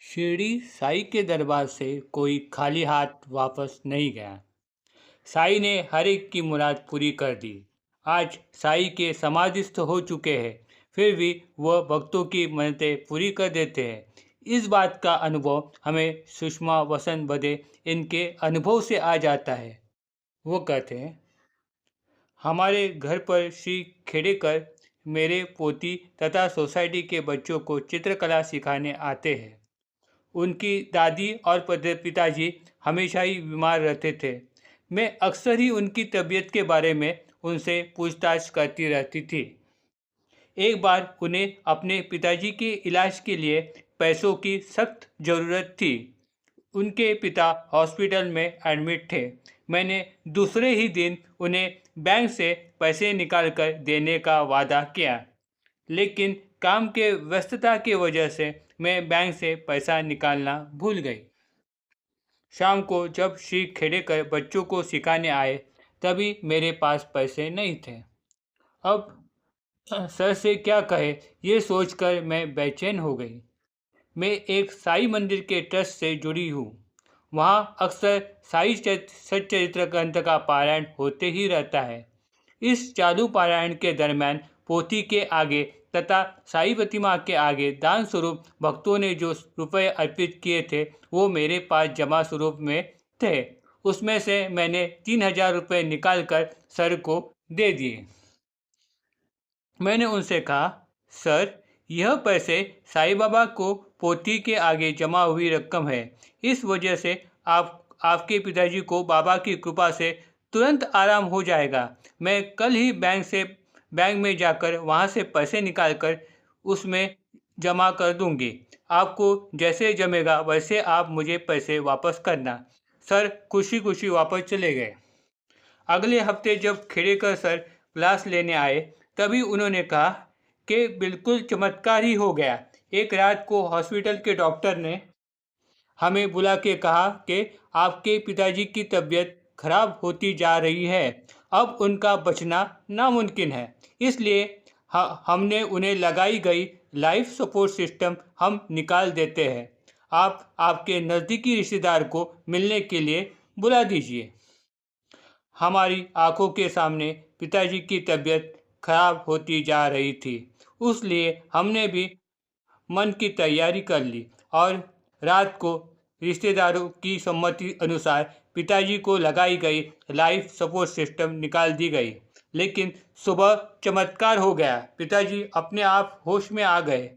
शिरडी साईं के दरबार से कोई खाली हाथ वापस नहीं गया। साईं ने हर एक की मुराद पूरी कर दी। आज साईं के समाधिस्थ हो चुके हैं, फिर भी वह भक्तों की मन्नतें पूरी कर देते हैं। इस बात का अनुभव हमें सुषमा वसंत बदे इनके अनुभव से आ जाता है। वो कहते हैं, हमारे घर पर श्री खेड़ेकर मेरे पोती तथा सोसाइटी के बच्चों को चित्रकला सिखाने आते हैं। उनकी दादी और पिताजी हमेशा ही बीमार रहते थे। मैं अक्सर ही उनकी तबीयत के बारे में उनसे पूछताछ करती रहती थी। एक बार उन्हें अपने पिताजी के इलाज के लिए पैसों की सख्त ज़रूरत थी। उनके पिता हॉस्पिटल में एडमिट थे। मैंने दूसरे ही दिन उन्हें बैंक से पैसे निकालकर देने का वादा किया, लेकिन काम के व्यस्तता की वजह से मैं बैंक से पैसा निकालना भूल गई। शाम को जब श्री खेड़ेकर बच्चों को सिखाने आए, तभी मेरे पास पैसे नहीं थे। अब सर से क्या कहे, ये सोचकर मैं बेचैन हो गई। मैं एक साईं मंदिर के ट्रस्ट से जुड़ी हूँ। वहाँ अक्सर साईं सच्चरित्र ग्रंथ का पारायण होते ही रहता है। इस चालू पारायण के दरमियान पोथी के आगे तथा साईं प्रतिमा के आगे दान स्वरूप भक्तों ने जो रुपए अर्पित किए थे, वो मेरे पास जमा स्वरूप में थे। उसमें से मैंने 3000 रुपये निकाल कर सर को दे दिए। मैंने उनसे कहा, सर, यह पैसे साईं बाबा को पोथी के आगे जमा हुई रकम है। इस वजह से आपके पिताजी को बाबा की कृपा से तुरंत आराम हो जाएगा। मैं कल ही बैंक में जाकर वहाँ से पैसे निकालकर उसमें जमा कर दूंगी। आपको जैसे जमेगा वैसे आप मुझे पैसे वापस करना। सर खुशी खुशी वापस चले गए। अगले हफ्ते जब खेड़ेकर सर क्लास लेने आए, तभी उन्होंने कहा कि बिल्कुल चमत्कार ही हो गया। एक रात को हॉस्पिटल के डॉक्टर ने हमें बुला के कहा कि आपके पिताजी की तबीयत खराब होती जा रही है, अब उनका बचना नामुमकिन है। इसलिए हमने उन्हें लगाई गई लाइफ सपोर्ट सिस्टम हम निकाल देते हैं। आप आपके नज़दीकी रिश्तेदार को मिलने के लिए बुला दीजिए। हमारी आंखों के सामने पिताजी की तबीयत खराब होती जा रही थी, इसलिए हमने भी मन की तैयारी कर ली और रात को रिश्तेदारों की सम्मति अनुसार पिताजी को लगाई गई लाइफ सपोर्ट सिस्टम निकाल दी गई। लेकिन सुबह चमत्कार हो गया। पिताजी अपने आप होश में आ गए।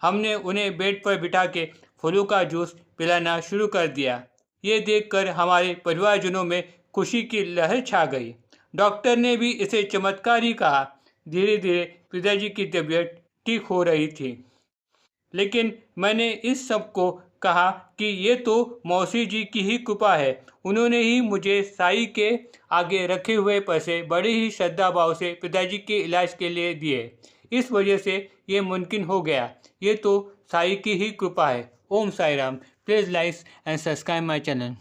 हमने उन्हें बेड पर बिठा के फलों का जूस पिलाना शुरू कर दिया। ये देखकर हमारे परिवारजनों में खुशी की लहर छा गई। डॉक्टर ने भी इसे चमत्कार ही कहा। धीरे धीरे पिताजी की तबीयत ठीक हो रही थी। लेकिन मैंने इस सब को कहा कि ये तो मौसी जी की ही कृपा है। उन्होंने ही मुझे साईं के आगे रखे हुए पैसे बड़े ही श्रद्धा भाव से पिताजी के इलाज के लिए दिए। इस वजह से ये मुमकिन हो गया। ये तो साईं की ही कृपा है। Om Sai Ram. Please like and subscribe my channel.